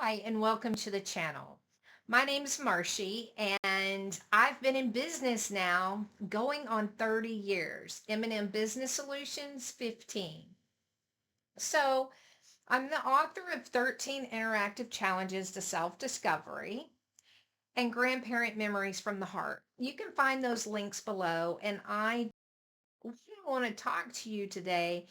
Hi, and welcome to the channel. My name is Marshie, and I've been in business now going on 30 years. M&M Business Solutions, 15. So I'm the author of 13 interactive challenges to self-discovery and grandparent memories from the heart. You can find those links below, and I want to talk to you today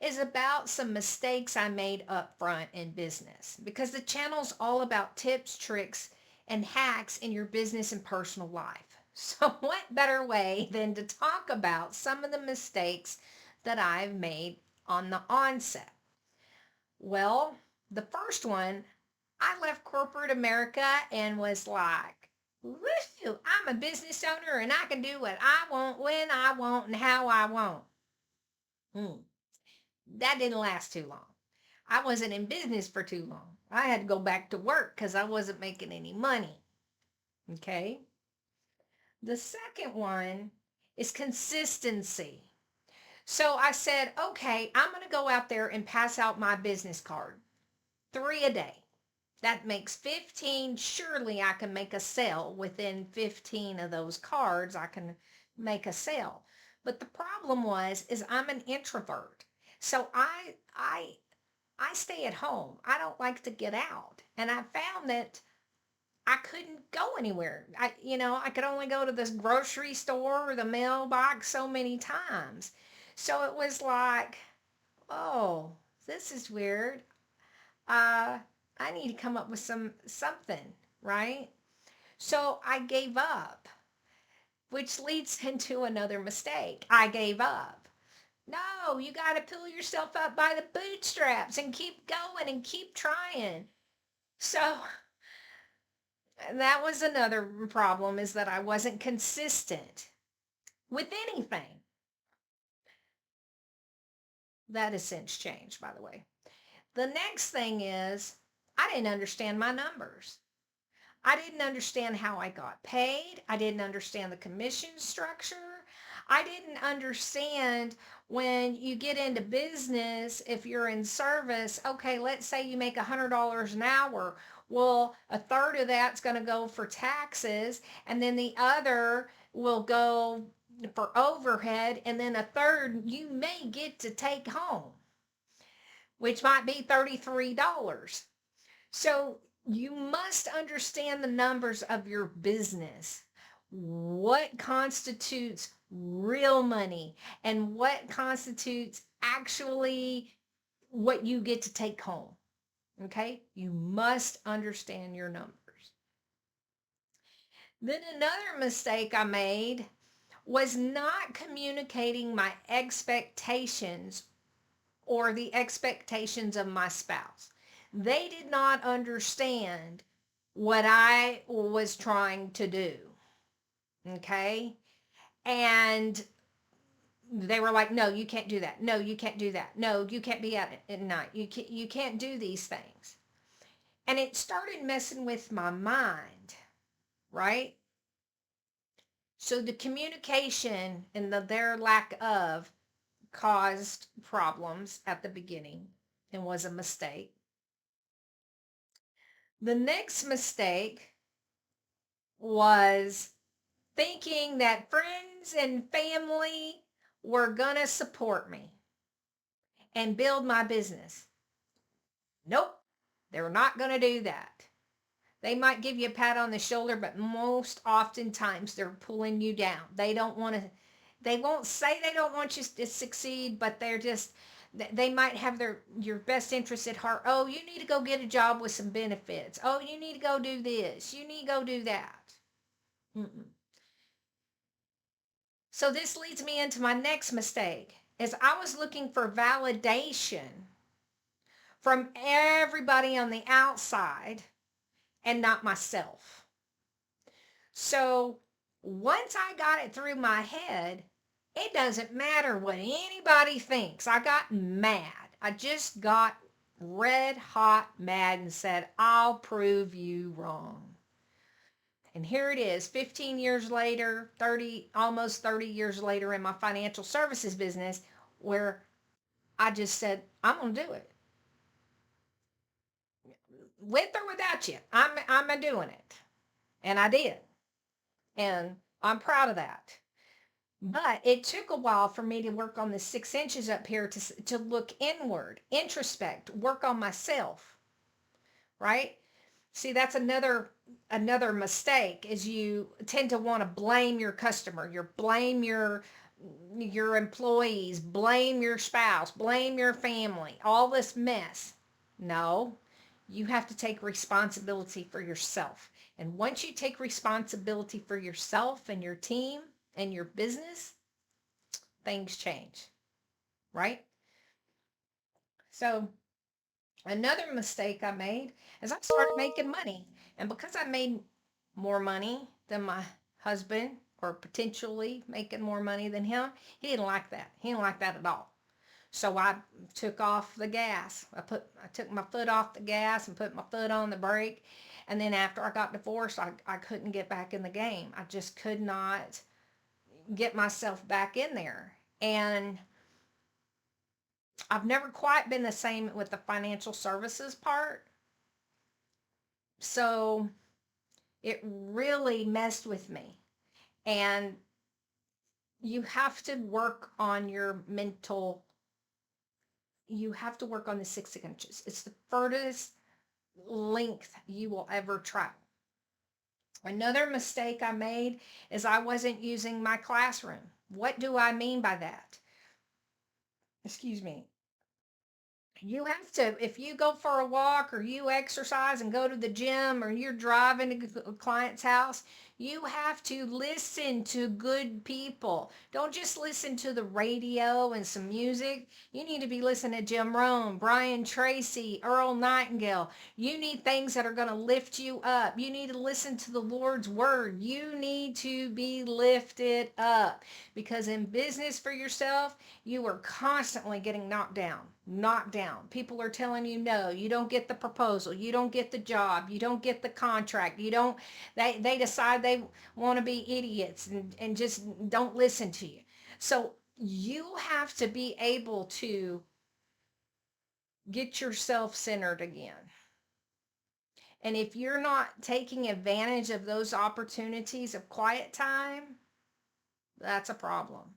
is about some mistakes I made up front in business because the channel's all about tips, tricks, and hacks in your business and personal life. So, what better way than to talk about some of the mistakes that I've made on the onset? Well, the first one, I left corporate America and was like, woohoo, I'm a business owner and I can do what I want, when I want, and how I want. Hmm. That didn't last too long. I wasn't in business for too long. I had to go back to work because I wasn't making any money. Okay. The second one is consistency. So I said, okay, I'm going to go out there and pass out my business card, 3 a day. That makes 15. Surely I can make a sale within 15 of those cards. I can make a sale. But the problem is I'm an introvert. So I stay at home. I don't like to get out. And I found that I couldn't go anywhere. I could only go to this grocery store or the mailbox so many times. So it was like, oh, this is weird. Uh, I need to come up with something, right? So I gave up, which leads into another mistake. I gave up. No, you got to pull yourself up by the bootstraps and keep going and keep trying. So that was another problem, is that I wasn't consistent with anything. That has since changed, by the way. The next thing is I didn't understand my numbers. I didn't understand how I got paid. I didn't understand the commission structure. I didn't understand when you get into business, if you're in service, okay, let's say you make $100 an hour. Well, a third of that's going to go for taxes, and then the other will go for overhead, and then a third you may get to take home, which might be $33. So you must understand the numbers of your business. What constitutes real money and what constitutes actually what you get to take home. Okay? You must understand your numbers. Then another mistake I made was not communicating my expectations or the expectations of my spouse. They did not understand what I was trying to do. Okay. And they were like, no, you can't do that. No, you can't do that. No, you can't be at night. You can't do these things. And it started messing with my mind, right? So the communication and their lack of caused problems at the beginning and was a mistake. The next mistake was thinking that friends and family were going to support me and build my business. Nope, they're not going to do that. They might give you a pat on the shoulder, but most oftentimes they're pulling you down. They won't say they don't want you to succeed, but they might have your best interest at heart. Oh, you need to go get a job with some benefits. Oh, you need to go do this. You need to go do that. Mm-mm. So this leads me into my next mistake, is I was looking for validation from everybody on the outside and not myself. So once I got it through my head, it doesn't matter what anybody thinks. I got mad. I just got red hot mad and said, I'll prove you wrong. And here it is, 15 years later, almost 30 years later in my financial services business, where I just said, I'm going to do it. with or without you, I'm a doing it. And I did. And I'm proud of that. But it took a while for me to work on the 6 inches up here to look inward, introspect, work on myself, right? See, that's another mistake is you tend to want to blame your customer, you blame your employees, blame your spouse, blame your family, all this mess. No, you have to take responsibility for yourself. And once you take responsibility for yourself and your team and your business, things change, right? So, another mistake I made is I started making money. And because I made more money than my husband, or potentially making more money than him, he didn't like that. He didn't like that at all. So I took off the gas. I took my foot off the gas and put my foot on the brake. And then after I got divorced, I couldn't get back in the game. I just could not get myself back in there. And I've never quite been the same with the financial services part. So it really messed with me. And you have to work on your mental, you have to work on the 6 inches. It's the furthest length you will ever travel. Another mistake I made is I wasn't using my classroom. What do I mean by that? Excuse me. You have to, if you go for a walk or you exercise and go to the gym or you're driving to a client's house, you have to listen to good people. Don't just listen to the radio and some music. You need to be listening to Jim Rohn, Brian Tracy, Earl Nightingale. You need things that are going to lift you up. You need to listen to the Lord's word. You need to be lifted up, because in business for yourself, you are constantly getting knocked down, knocked down. People are telling you no, you don't get the proposal, you don't get the job, you don't get the contract, you don't, they decide they want to be idiots and just don't listen to you. So you have to be able to get yourself centered again. And if you're not taking advantage of those opportunities of quiet time, that's a problem.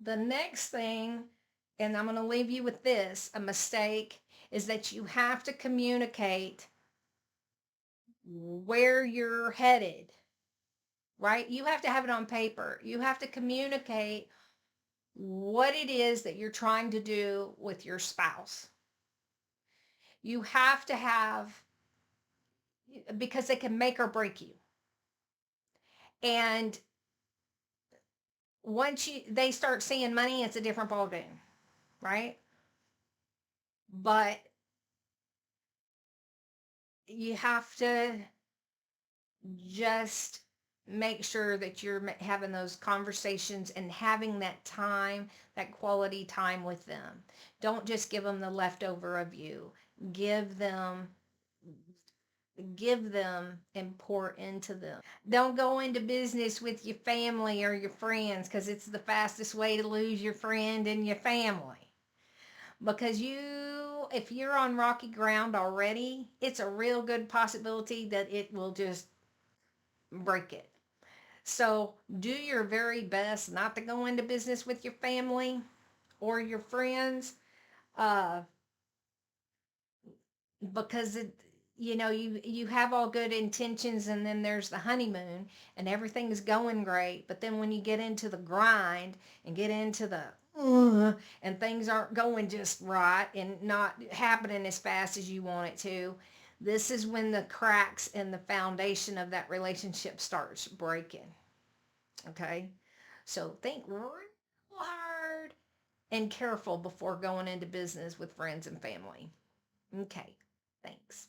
The next thing, and I'm going to leave you with this, a mistake, is that you have to communicate where you're headed, right? You have to have it on paper. You have to communicate what it is that you're trying to do with your spouse. You have to have, because they can make or break you. And once they start seeing money, it's a different ballgame, right? But you have to just make sure that you're having those conversations and having that time, that quality time with them. Don't just give them the leftover of you. Give them and pour into them. Don't go into business with your family or your friends, because it's the fastest way to lose your friend and your family. Because if you're on rocky ground already, it's a real good possibility that it will just break it. So do your very best not to go into business with your family or your friends, uh, because you have all good intentions, and then there's the honeymoon and everything's going great. But then when you get into the grind and get into the and things aren't going just right and not happening as fast as you want it to, this is when the cracks in the foundation of that relationship starts breaking. Okay? So think real hard and careful before going into business with friends and family. Okay, thanks.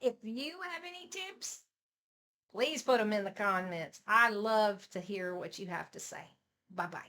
If you have any tips, please put them in the comments. I love to hear what you have to say. Bye bye.